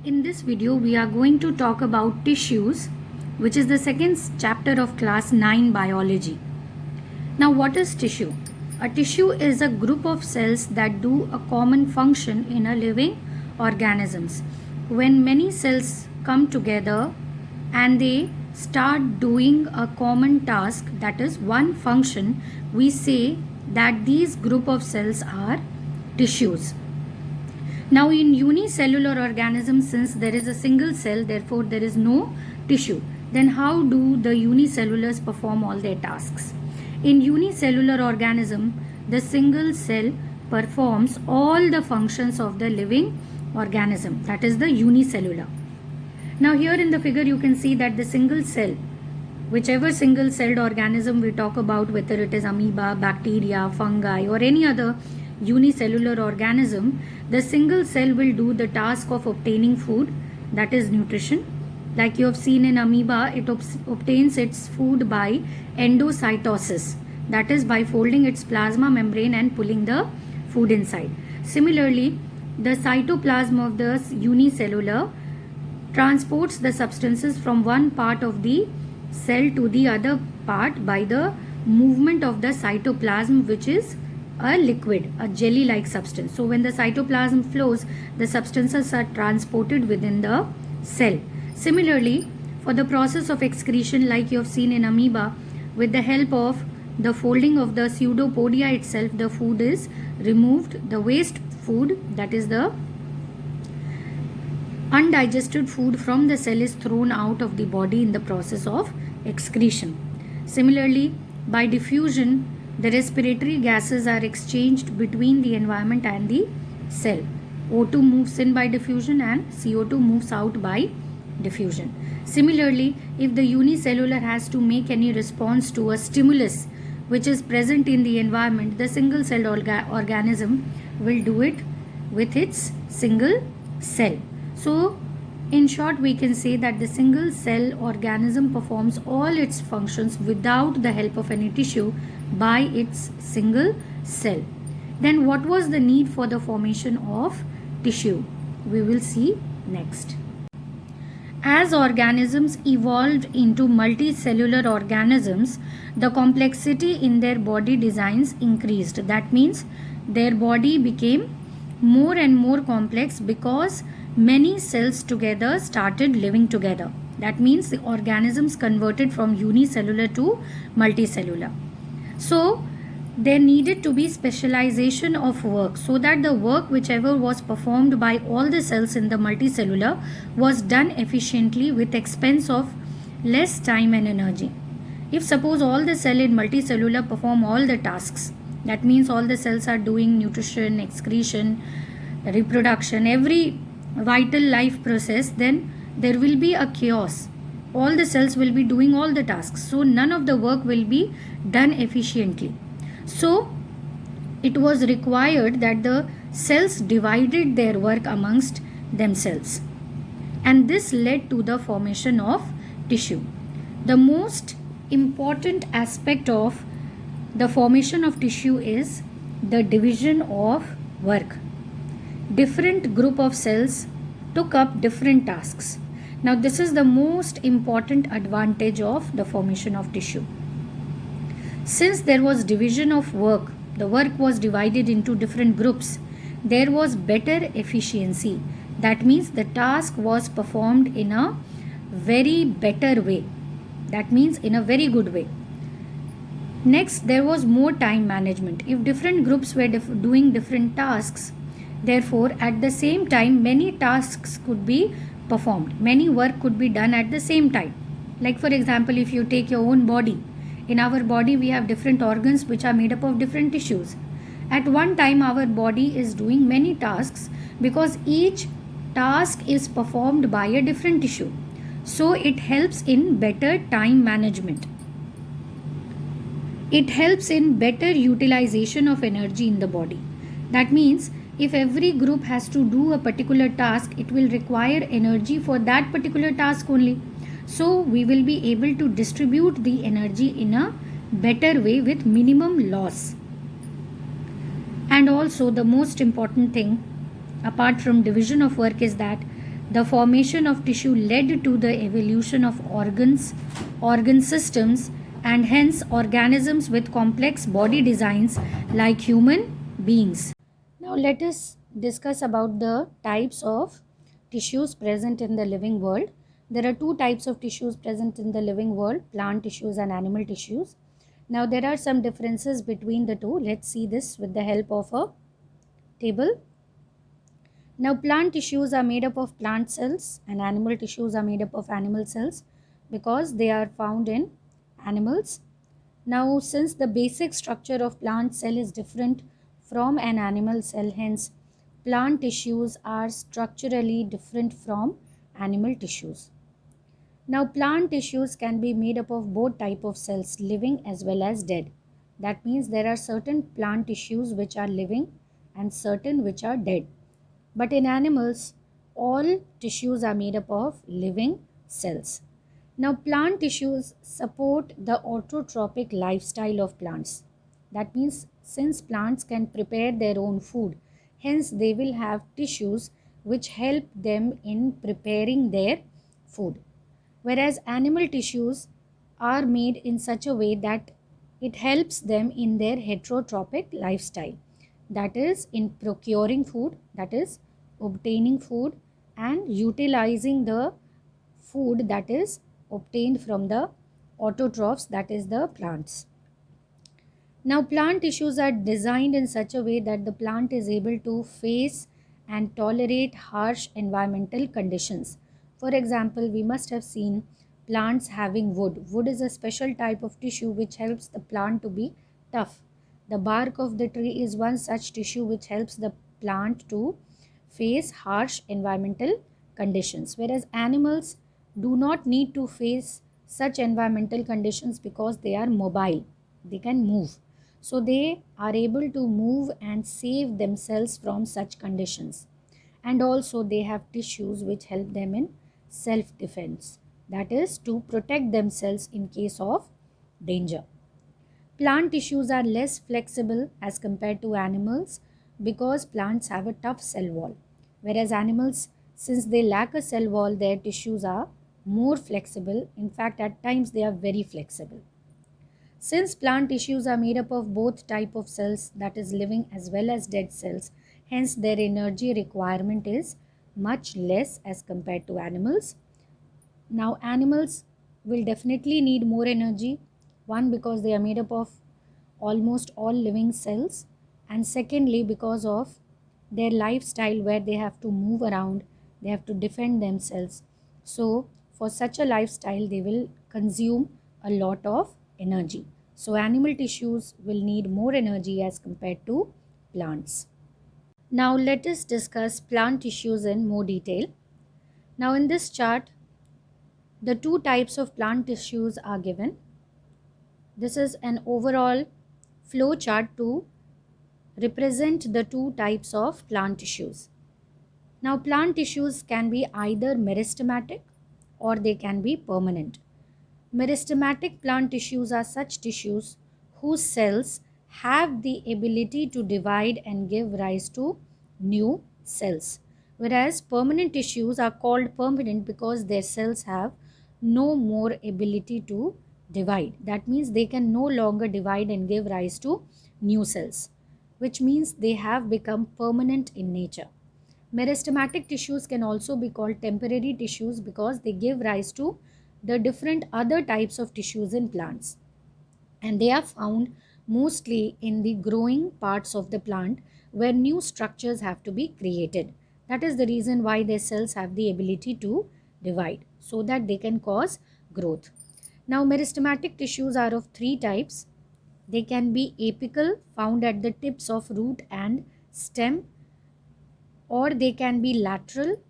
In this video, we are going to talk about tissues, which is the second chapter of class 9 biology. Now, what is tissue? A tissue is a group of cells that do a common function in a living organisms. When many cells come together and they start doing a common task, that is one function, we say that these group of cells are tissues. Now in unicellular organisms, since there is a single cell, therefore there is no tissue. Then how do the unicellulars perform all their tasks? In unicellular organism, the single cell performs all the functions of the living organism, that is the unicellular. Now here in the figure you can see that the single cell, whichever single celled organism we talk about, whether it is amoeba, bacteria, fungi or any other unicellular organism, the single cell will do the task of obtaining food, that is nutrition. Like you have seen in amoeba, it obtains its food by endocytosis, that is by folding its plasma membrane and pulling the food inside. Similarly, the cytoplasm of the unicellular transports the substances from one part of the cell to the other part by the movement of the cytoplasm, which is a liquid, a jelly-like substance. So when the cytoplasm flows, the substances are transported within the cell. Similarly, for the process of excretion, like you have seen in amoeba, with the help of the folding of the pseudopodia itself, the food is removed. The waste food, that is the undigested food from the cell, is thrown out of the body in the process of excretion. Similarly, by diffusion, the respiratory gases are exchanged between the environment and the cell. O2 moves in by diffusion and CO2 moves out by diffusion. Similarly, if the unicellular has to make any response to a stimulus which is present in the environment, the single celled organism will do it with its single cell. So, in short, we can say that the single cell organism performs all its functions without the help of any tissue by its single cell. Then what was the need for the formation of tissue? We will see next. As organisms evolved into multicellular organisms, the complexity in their body designs increased. That means their body became more and more complex because many cells together started living together. That means the organisms converted from unicellular to multicellular. So there needed to be specialization of work so that the work whichever was performed by all the cells in the multicellular was done efficiently with expense of less time and energy. If suppose all the cell in multicellular perform all the tasks, that means all the cells are doing nutrition, excretion, reproduction, every vital life process, then there will be a chaos. All the cells will be doing all the tasks, so none of the work will be done efficiently. So it was required that the cells divided their work amongst themselves, and this led to the formation of tissue. The most important aspect of the formation of tissue is the division of work. Different group of cells took up different tasks. Now this is the most important advantage of the formation of tissue. Since there was division of work, the work was divided into different groups, there was better efficiency. That means the task was performed in a very better way. That means in a very good way. Next, there was more time management. If different groups were doing different tasks, therefore at the same time many tasks could be performed. Many work could be done at the same time. Like for example, if you take your own body, in our body we have different organs which are made up of different tissues. At one time our body is doing many tasks because each task is performed by a different tissue. So it helps in better time management. It helps in better utilization of energy in the body. That means if every group has to do a particular task, it will require energy for that particular task only. So we will be able to distribute the energy in a better way with minimum loss. And also the most important thing apart from division of work is that The formation of tissue led to the evolution of organs, organ systems, and hence organisms with complex body designs like human beings. Now let us discuss about the types of tissues present in the living world. There are two types of tissues present in the living world, plant tissues and animal tissues. Now there are some differences between the two. Let's see this with the help of a table. Now plant tissues are made up of plant cells and animal tissues are made up of animal cells because they are found in animals. Now since the basic structure of plant cell is different from an animal cell, hence plant tissues are structurally different from animal tissues. Now plant tissues can be made up of both type of cells, living as well as dead. That means there are certain plant tissues which are living and certain which are dead. But in animals, all tissues are made up of living cells. Now, plant tissues support the autotrophic lifestyle of plants. That means since plants can prepare their own food, hence they will have tissues which help them in preparing their food. Whereas animal tissues are made in such a way that it helps them in their heterotrophic lifestyle, that is in procuring food, that is obtaining food and utilizing the food that is obtained from the autotrophs, that is the plants. Now plant tissues are designed in such a way that the plant is able to face and tolerate harsh environmental conditions. For example, we must have seen plants having wood. Wood is a special type of tissue which helps the plant to be tough. The bark of the tree is one such tissue which helps the plant to face harsh environmental conditions. Whereas animals do not need to face such environmental conditions because they are mobile. They can move. So they are able to move and save themselves from such conditions. And also they have tissues which help them in self-defense. That is to protect themselves in case of danger. Plant tissues are less flexible as compared to animals because plants have a tough cell wall. Whereas animals, since they lack a cell wall, their tissues are more flexible. In fact, at times they are very flexible. Since plant tissues are made up of both type of cells, that is living as well as dead cells, hence their energy requirement is much less as compared to animals. Now animals will definitely need more energy, one because they are made up of almost all living cells, and secondly because of their lifestyle where they have to move around, they have to defend themselves. So for such a lifestyle they will consume a lot of energy. So animal tissues will need more energy as compared to plants. Now let us discuss plant tissues in more detail. Now in this chart, the two types of plant tissues are given. This is an overall flow chart to represent the two types of plant tissues. Now plant tissues can be either meristematic or they can be permanent. Meristematic plant tissues are such tissues whose cells have the ability to divide and give rise to new cells. Whereas permanent tissues are called permanent because their cells have no more ability to divide. That means they can no longer divide and give rise to new cells, which means they have become permanent in nature. Meristematic tissues can also be called temporary tissues because they give rise to the different other types of tissues in plants, and they are found mostly in the growing parts of the plant where new structures have to be created. That is the reason why their cells have the ability to divide so that they can cause growth. Now meristematic tissues are of three types. They can be apical, found at the tips of root and stem, or they can be lateral,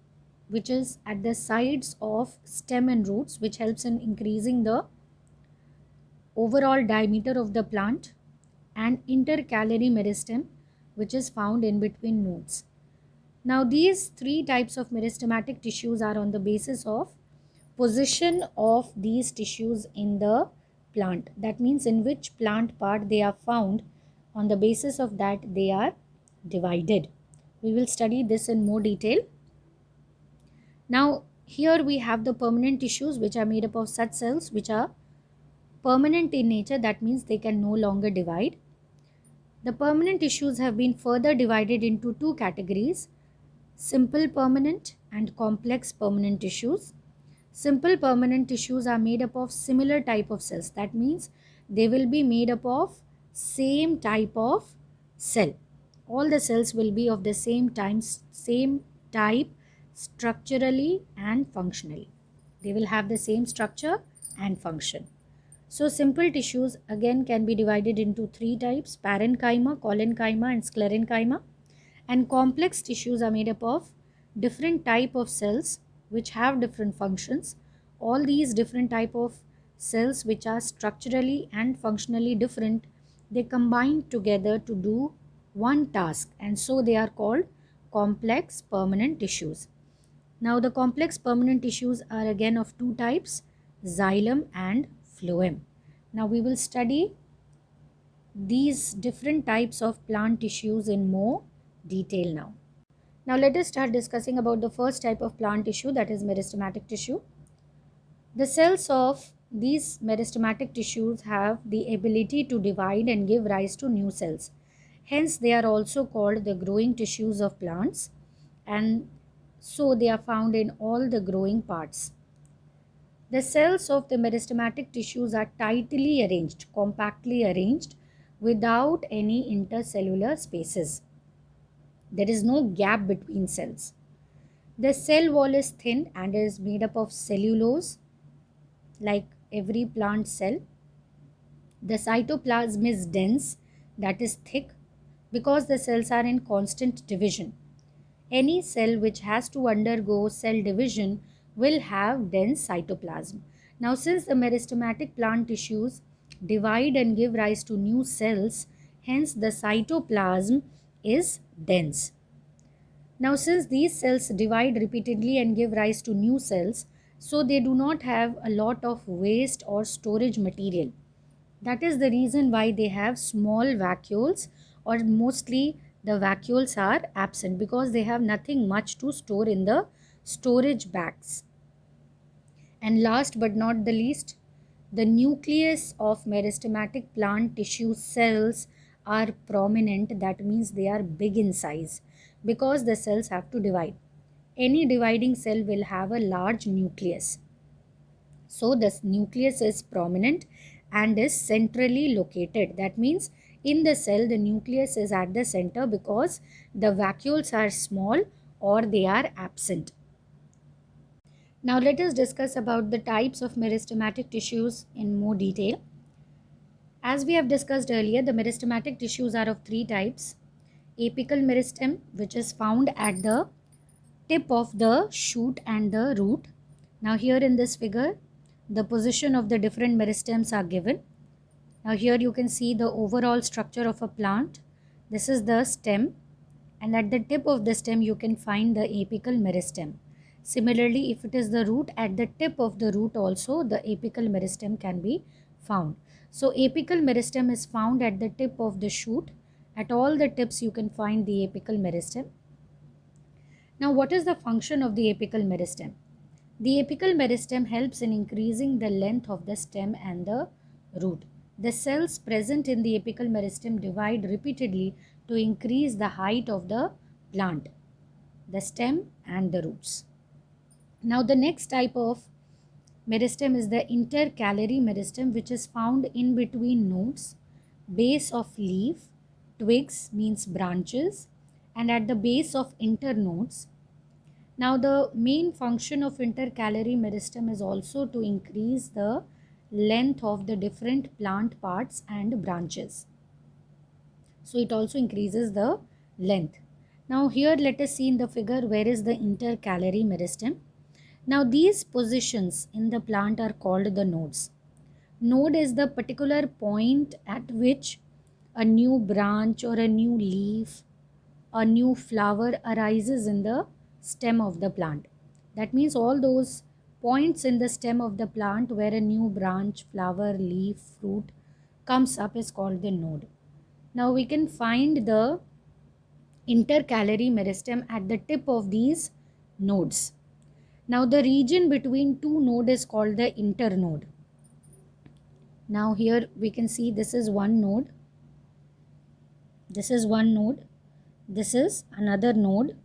which is at the sides of stem and roots, which helps in increasing the overall diameter of the plant, and intercalary meristem, which is found in between nodes. Now these three types of meristematic tissues are on the basis of position of these tissues in the plant. That means in which plant part they are found. On the basis of that they are divided. We will study this in more detail. Now here we have the permanent tissues, which are made up of such cells which are permanent in nature. That means they can no longer divide. The permanent tissues have been further divided into two categories: simple permanent and complex permanent tissues. Simple permanent tissues are made up of similar type of cells. That means they will be made up of same type of cell. All the cells will be of the same type structurally and functionally. They will have the same structure and function. So simple tissues again can be divided into three types: parenchyma, collenchyma and sclerenchyma. And complex tissues are made up of different type of cells which have different functions. All these different type of cells which are structurally and functionally different, they combine together to do one task, and so they are called complex permanent tissues. Now the complex permanent tissues are again of two types: xylem and phloem. Now we will study these different types of plant tissues in more detail now. Now let us start discussing about the first type of plant tissue, that is meristematic tissue. The cells of these meristematic tissues have the ability to divide and give rise to new cells. Hence they are also called the growing tissues of plants, and so they are found in all the growing parts. The cells of the meristematic tissues are tightly arranged, compactly arranged, without any intercellular spaces. There is no gap between cells. The cell wall is thin and is made up of cellulose, like every plant cell. The cytoplasm is dense, that is thick, because the cells are in constant division. Any cell which has to undergo cell division will have dense cytoplasm. Now, since the meristematic plant tissues divide and give rise to new cells, hence the cytoplasm is dense. Now, since these cells divide repeatedly and give rise to new cells, so they do not have a lot of waste or storage material. That is the reason why they have small vacuoles, or mostly the vacuoles are absent, because they have nothing much to store in the storage bags. And last but not the least, the nucleus of meristematic plant tissue cells are prominent. That means they are big in size, because the cells have to divide. Any dividing cell will have a large nucleus. So this nucleus is prominent and is centrally located. That means in the cell the nucleus is at the center, because the vacuoles are small or they are absent. Now let us discuss about the types of meristematic tissues in more detail. As we have discussed earlier, the meristematic tissues are of three types: apical meristem, which is found at the tip of the shoot and the root. Now here in this figure, the position of the different meristems are given. Now here you can see the overall structure of a plant. This is the stem, and at the tip of the stem you can find the apical meristem. Similarly, if it is the root, at the tip of the root also the apical meristem can be found. So apical meristem is found at the tip of the shoot. At all the tips you can find the apical meristem. Now what is the function of the apical meristem? The apical meristem helps in increasing the length of the stem and the root. The cells present in the apical meristem divide repeatedly to increase the height of the plant, the stem and the roots. Now the next type of meristem is the intercalary meristem, which is found in between nodes, base of leaf, twigs means branches, and at the base of internodes. Now the main function of intercalary meristem is also to increase the length of the different plant parts and branches. So it also increases the length. Now here let us see in the figure where is the intercalary meristem. Now these positions in the plant are called the nodes. Node is the particular point at which a new branch or a new leaf, a new flower arises in the stem of the plant. That means all those points in the stem of the plant where a new branch, flower, leaf, fruit comes up is called the node. Now we can find the intercalary meristem at the tip of these nodes. Now the region between two nodes is called the internode. Now here we can see this is one node, this is one node, this is another node.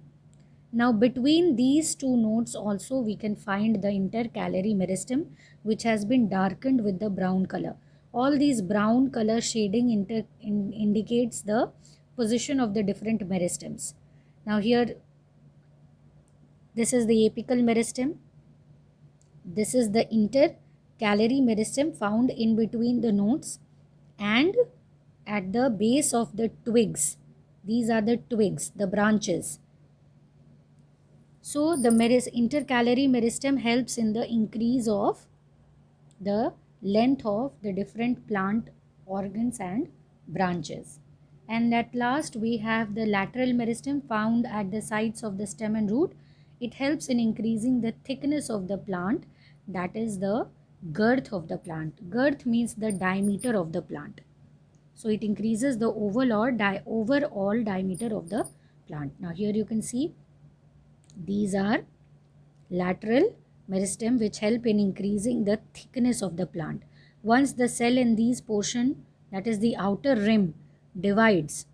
Now between these two nodes also we can find the intercalary meristem, which has been darkened with the brown color. All these brown color shading indicates the position of the different meristems. Now here this is the apical meristem, this is the intercalary meristem found in between the nodes and at the base of the twigs. These are the twigs, the branches. So the intercalary meristem helps in the increase of the length of the different plant organs and branches. And at last we have the lateral meristem found at the sides of the stem and root. It helps in increasing the thickness of the plant, that is the girth of the plant. Girth means the diameter of the plant. So it increases the overall diameter of the plant. Now here you can see these are lateral meristem which help in increasing the thickness of the plant. Once the cell in these portion, that is the outer rim, divides,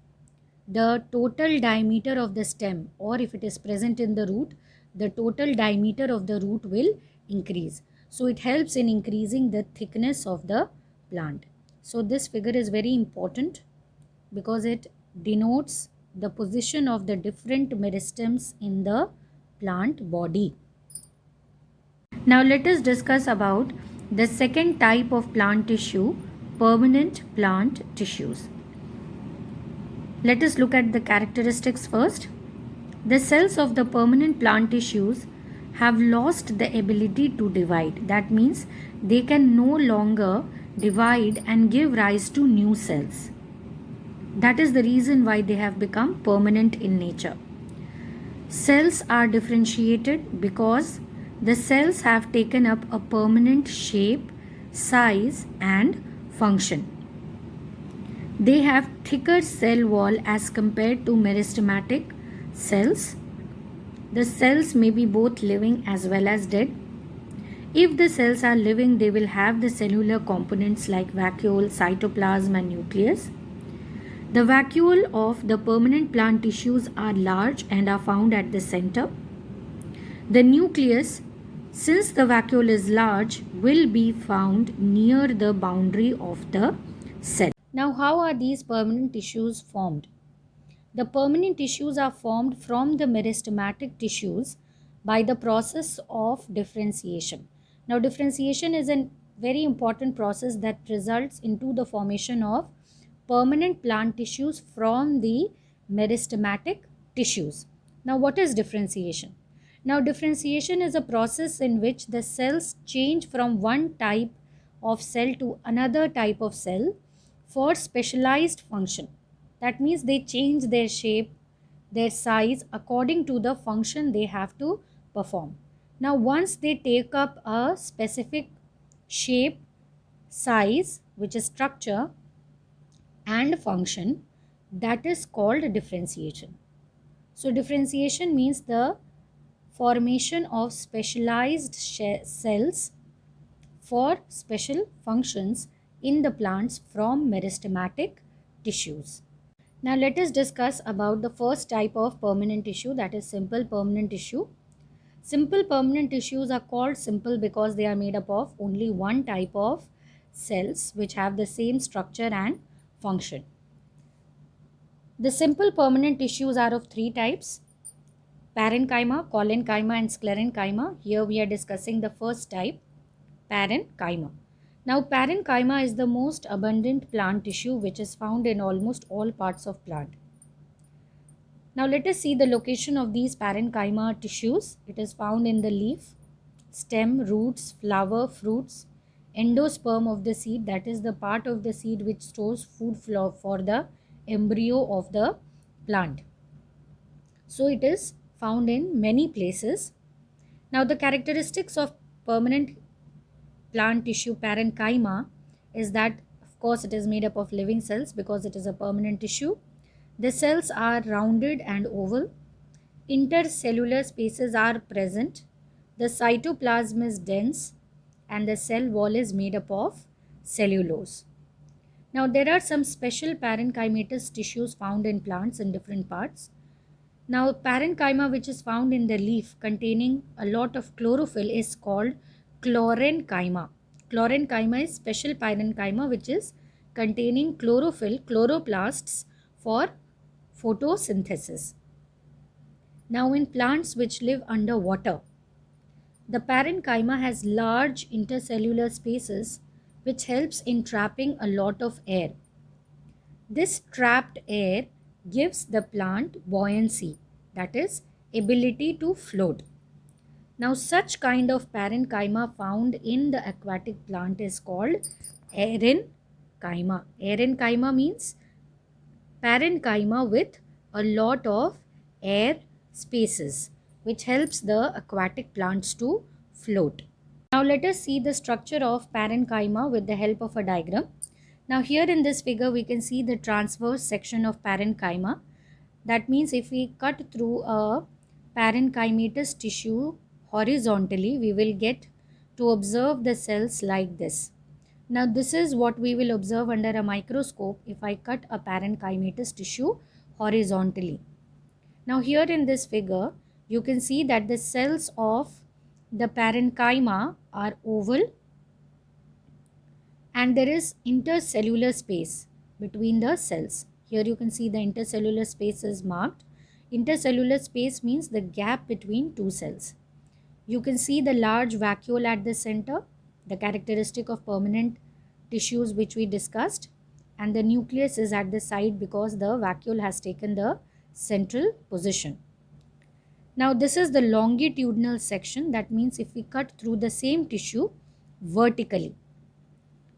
the total diameter of the stem, or if it is present in the root, the total diameter of the root will increase. So it helps in increasing the thickness of the plant. So this figure is very important because it denotes the position of the different meristems in the plant body. Now let us discuss about the second type of plant tissue, permanent plant tissues. Let us look at the characteristics first. The cells of the permanent plant tissues have lost the ability to divide. That means they can no longer divide and give rise to new cells. That is the reason why they have become permanent in nature. Cells are differentiated because the cells have taken up a permanent shape, size and function. They have thicker cell wall as compared to meristematic cells. The cells may be both living as well as dead. If the cells are living, they will have the cellular components like vacuole, cytoplasm and nucleus. The vacuole of the permanent plant tissues are large and are found at the center. The nucleus, since the vacuole is large, will be found near the boundary of the cell. Now, how are these permanent tissues formed? The permanent tissues are formed from the meristematic tissues by the process of differentiation. Now, differentiation is a very important process that results into the formation of permanent plant tissues from the meristematic tissues. Now, what is differentiation? Now, differentiation is a process in which the cells change from one type of cell to another type of cell for specialized function. That means they change their shape, their size according to the function they have to perform. Now, once they take up a specific shape, size, which is structure, and function, that is called differentiation. So differentiation means the formation of specialized cells for special functions in the plants from meristematic tissues. Now let us discuss about the first type of permanent tissue, that is simple permanent tissue. Simple permanent tissues are called simple because they are made up of only one type of cells which have the same structure and function. The simple permanent tissues are of three types: parenchyma, collenchyma and sclerenchyma. Here we are discussing the first type, parenchyma. Now parenchyma is the most abundant plant tissue which is found in almost all parts of plant. Now let us see the location of these parenchyma tissues. It is found in the leaf, stem, roots, flower, fruits, endosperm of the seed, that is the part of the seed which stores food for the embryo of the plant. So it is found in many places. Now the characteristics of permanent plant tissue parenchyma is that of course it is made up of living cells because it is a permanent tissue. The cells are rounded and oval. Intercellular spaces are present. The cytoplasm is dense and the cell wall is made up of cellulose. Now, there are some special parenchymatous tissues found in plants in different parts. Now, parenchyma, which is found in the leaf containing a lot of chlorophyll, is called chlorenchyma. Chlorenchyma is special parenchyma which is containing chlorophyll, chloroplasts for photosynthesis. Now, in plants which live under water, the parenchyma has large intercellular spaces which helps in trapping a lot of air. This trapped air gives the plant buoyancy, that is, ability to float. Now, such kind of parenchyma found in the aquatic plant is called aerenchyma. Aerenchyma means parenchyma with a lot of air spaces, which helps the aquatic plants to float. Now, let us see the structure of parenchyma with the help of a diagram. Now, here in this figure, we can see the transverse section of parenchyma. That means if we cut through a parenchymatous tissue horizontally, we will get to observe the cells like this. Now, this is what we will observe under a microscope if I cut a parenchymatous tissue horizontally. Now, here in this figure, you can see that the cells of the parenchyma are oval and there is intercellular space between the cells. Here you can see the intercellular space is marked. Intercellular space means the gap between two cells. You can see the large vacuole at the center, the characteristic of permanent tissues which we discussed, and the nucleus is at the side because the vacuole has taken the central position. Now, this is the longitudinal section. That means if we cut through the same tissue vertically,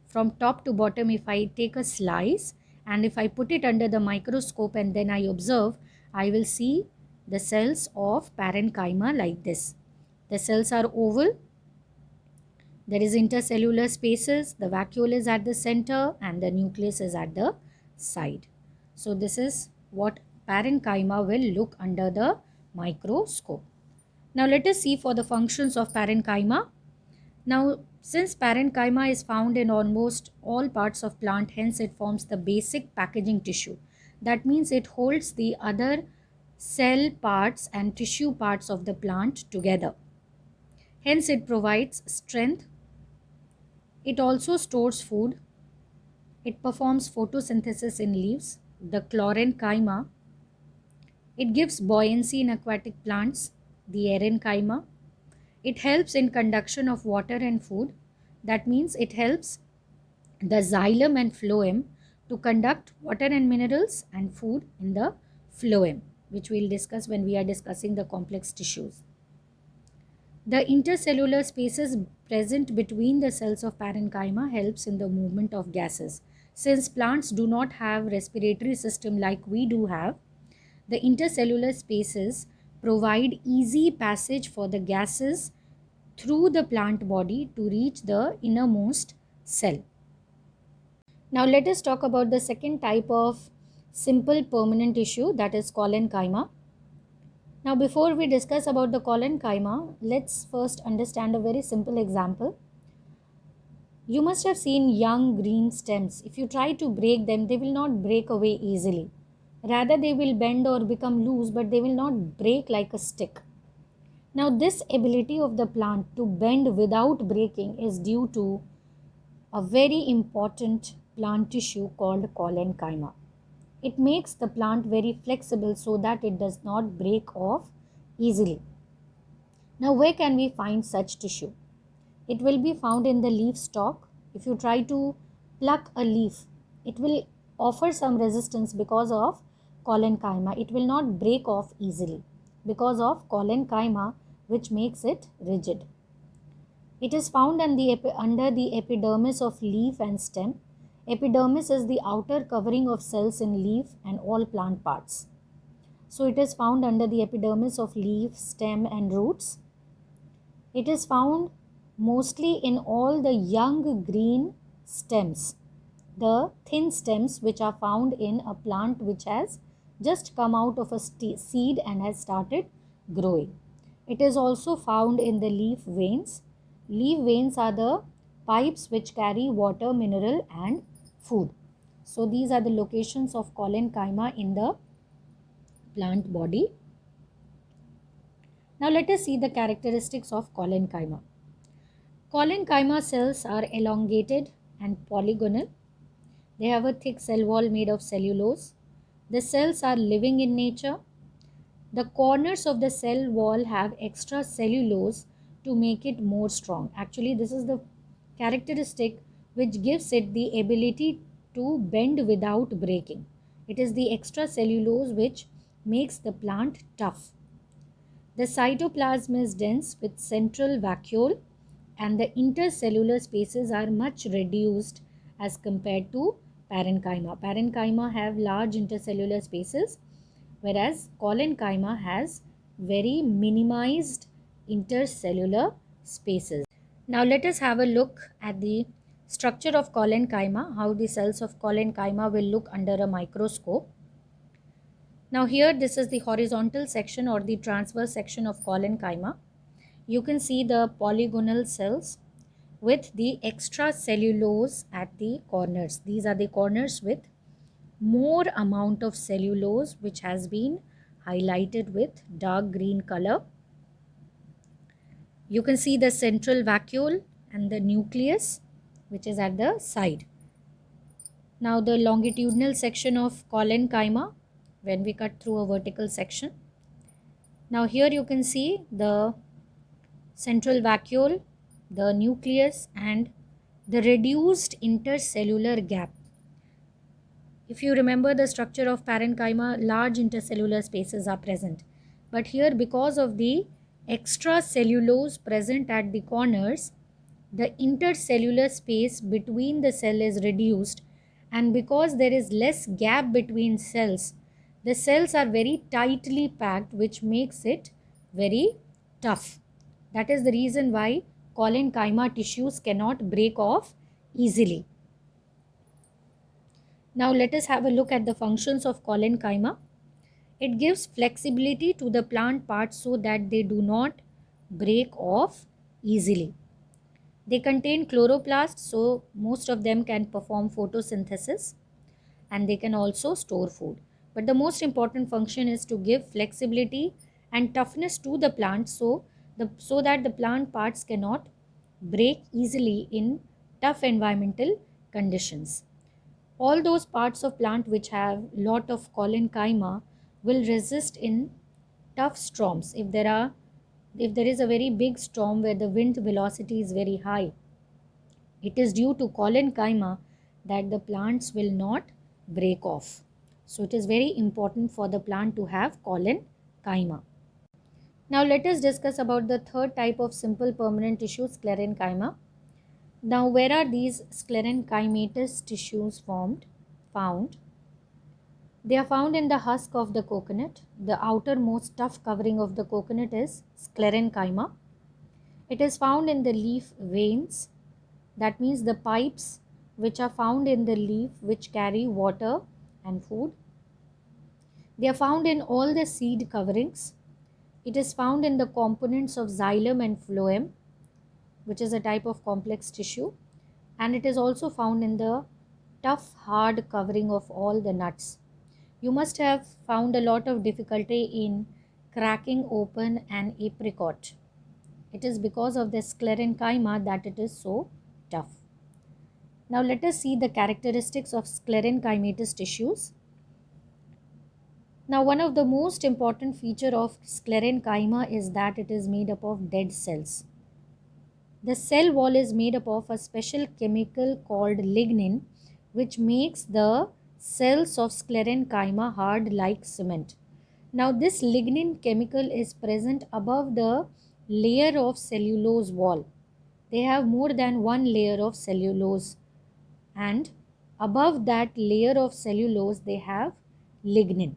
from top to bottom, if I take a slice and if I put it under the microscope and then I observe, I will see the cells of parenchyma like this. The cells are oval, there is intercellular spaces, the vacuole is at the center and the nucleus is at the side. So, this is what parenchyma will look under the microscope. Now, let us see for the functions of parenchyma. Now, since parenchyma is found in almost all parts of plant, hence it forms the basic packaging tissue. That means it holds the other cell parts and tissue parts of the plant together. Hence it provides strength. It also stores food. It performs photosynthesis in leaves, the chlorenchyma. It gives buoyancy in aquatic plants, the aerenchyma. It helps in conduction of water and food. That means it helps the xylem and phloem to conduct water and minerals and food in the phloem, which we will discuss when we are discussing the complex tissues. The intercellular spaces present between the cells of parenchyma helps in the movement of gases. Since plants do not have respiratory system like we do have, the intercellular spaces provide easy passage for the gases through the plant body to reach the innermost cell. Now let us talk about the second type of simple permanent tissue, that is collenchyma. Now before we discuss about the collenchyma, let's first understand a very simple example. You must have seen young green stems. If you try to break them, they will not break away easily. Rather, they will bend or become loose, but they will not break like a stick. Now, this ability of the plant to bend without breaking is due to a very important plant tissue called collenchyma. It makes the plant very flexible so that it does not break off easily. Now, where can we find such tissue? It will be found in the leaf stalk. If you try to pluck a leaf, it will offer some resistance because of collenchyma. It will not break off easily because of collenchyma, which makes it rigid. It is found under the epidermis of leaf and stem. Epidermis is the outer covering of cells in leaf and all plant parts. So it is found under the epidermis of leaf, stem and roots. It is found mostly in all the young green stems, the thin stems which are found in a plant which has just come out of a seed and has started growing. It is also found in the leaf veins. Leaf veins are the pipes which carry water, mineral and food. So these are the locations of collenchyma in the plant body. Now let us see the characteristics of collenchyma. Collenchyma cells are elongated and polygonal. They have a thick cell wall made of cellulose. The cells are living in nature. The corners of the cell wall have extra cellulose to make it more strong. Actually, this is the characteristic which gives it the ability to bend without breaking. It is the extra cellulose which makes the plant tough. The cytoplasm is dense with central vacuole and the intercellular spaces are much reduced as compared to parenchyma. Parenchyma have large intercellular spaces, whereas collenchyma has very minimized intercellular spaces. Now let us have a look at the structure of collenchyma, how the cells of collenchyma will look under a microscope. Now here this is the horizontal section or the transverse section of collenchyma. You can see the polygonal cells with the extra cellulose at the corners. These are the corners with more amount of cellulose which has been highlighted with dark green color. You can see the central vacuole and the nucleus which is at the side. Now the longitudinal section of collenchyma when we cut through a vertical section. Now here you can see the central vacuole, the nucleus and the reduced intercellular gap. If you remember the structure of parenchyma, large intercellular spaces are present. But here because of the extra cellulose present at the corners, the intercellular space between the cell is reduced, and because there is less gap between cells, the cells are very tightly packed, which makes it very tough. That is the reason why collenchyma tissues cannot break off easily. Now let us have a look at the functions of collenchyma. It gives flexibility to the plant parts so that they do not break off easily. They contain chloroplasts, so most of them can perform photosynthesis and they can also store food. But the most important function is to give flexibility and toughness to the plant so that the plant parts cannot break easily in tough environmental conditions. All those parts of plant which have lot of collenchyma will resist in tough storms. If there is a very big storm where the wind velocity is very high, it is due to collenchyma that the plants will not break off. So it is very important for the plant to have collenchyma. Now let us discuss about the third type of simple permanent tissue, sclerenchyma. Now where are these sclerenchymatous tissues found? They are found in the husk of the coconut. The outermost tough covering of the coconut is sclerenchyma. It is found in the leaf veins. That means the pipes which are found in the leaf which carry water and food. They are found in all the seed coverings. It is found in the components of xylem and phloem, which is a type of complex tissue, and it is also found in the tough hard covering of all the nuts. You must have found a lot of difficulty in cracking open an apricot. It is because of the sclerenchyma that it is so tough. Now let us see the characteristics of sclerenchymatous tissues. Now one of the most important feature of sclerenchyma is that it is made up of dead cells. The cell wall is made up of a special chemical called lignin, which makes the cells of sclerenchyma hard like cement. Now this lignin chemical is present above the layer of cellulose wall. They have more than one layer of cellulose, and above that layer of cellulose they have lignin.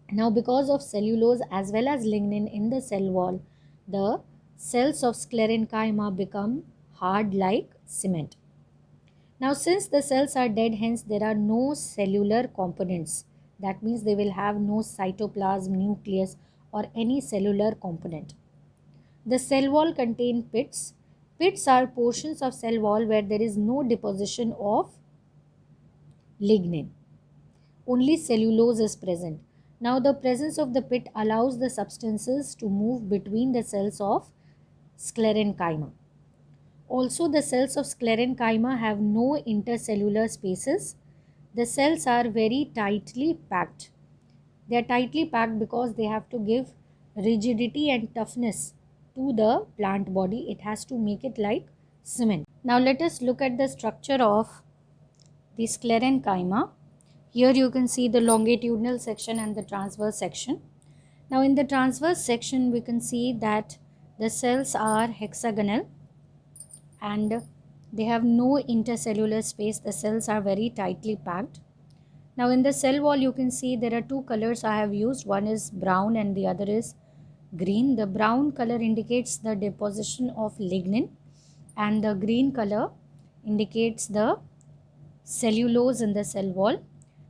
Now because of cellulose as well as lignin in the cell wall, the cells of sclerenchyma become hard like cement. Now since the cells are dead, hence there are no cellular components. That means they will have no cytoplasm, nucleus or any cellular component. The cell wall contain pits. Pits are portions of cell wall where there is no deposition of lignin. Only cellulose is present. Now the presence of the pit allows the substances to move between the cells of sclerenchyma. Also, the cells of sclerenchyma have no intercellular spaces. The cells are very tightly packed. They are tightly packed because they have to give rigidity and toughness to the plant body. It has to make it like cement. Now let us look at the structure of the sclerenchyma. Here you can see the longitudinal section and the transverse section. Now in the transverse section we can see that the cells are hexagonal and they have no intercellular space. The cells are very tightly packed. Now in the cell wall you can see there are two colors I have used. One is brown and the other is green. The brown color indicates the deposition of lignin and the green color indicates the cellulose in the cell wall.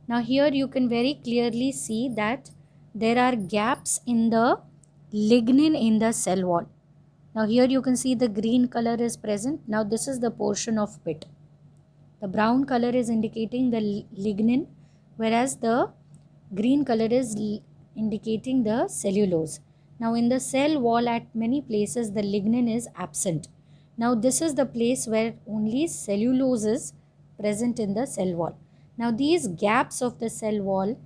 Now here you can very clearly see that there are gaps in the lignin in the cell wall. Now here you can see the green color is present. Now this is the portion of pit. The brown color is indicating the lignin, whereas the green color is indicating the cellulose. Now in the cell wall at many places the lignin is absent. Now this is the place where only cellulose is present in the cell wall. Now these gaps of the cell wall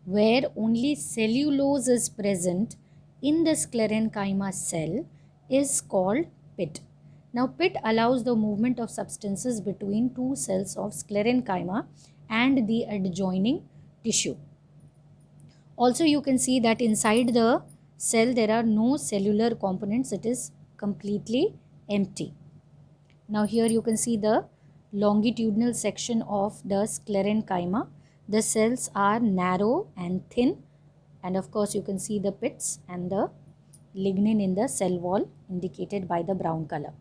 where only cellulose is present in the sclerenchyma cell is called pit. Now pit allows the movement of substances between two cells of sclerenchyma and the adjoining tissue. Also you can see that inside the cell there are no cellular components, it is completely empty. Now here you can see the longitudinal section of the sclerenchyma. The cells are narrow and thin, and of course you can see the pits and the lignin in the cell wall indicated by the brown color.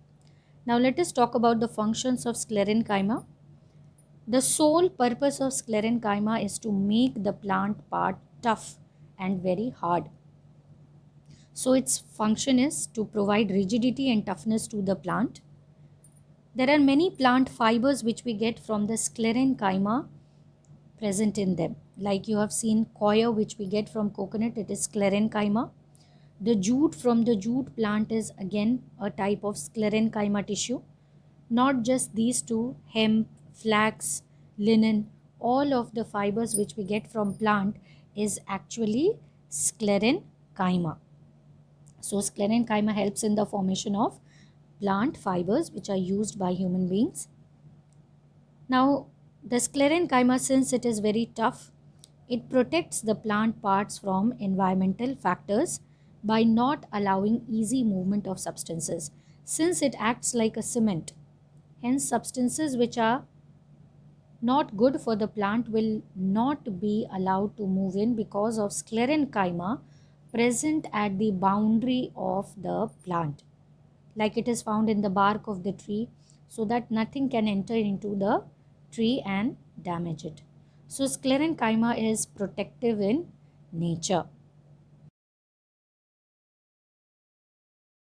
Now let us talk about the functions of sclerenchyma. The sole purpose of sclerenchyma is to make the plant part tough and very hard. So its function is to provide rigidity and toughness to the plant. There are many plant fibers which we get from the sclerenchyma present in them. Like you have seen coir which we get from coconut, it is sclerenchyma. The jute from the jute plant is again a type of sclerenchyma tissue. Not just these two, hemp, flax, linen, all of the fibers which we get from plant is actually sclerenchyma. So sclerenchyma helps in the formation of plant fibers which are used by human beings. Now the sclerenchyma, since it is very tough, it protects the plant parts from environmental factors by not allowing easy movement of substances. Since it acts like a cement, hence substances which are not good for the plant will not be allowed to move in because of sclerenchyma present at the boundary of the plant, like it is found in the bark of the tree, so that nothing can enter into the tree and damage it. So sclerenchyma is protective in nature.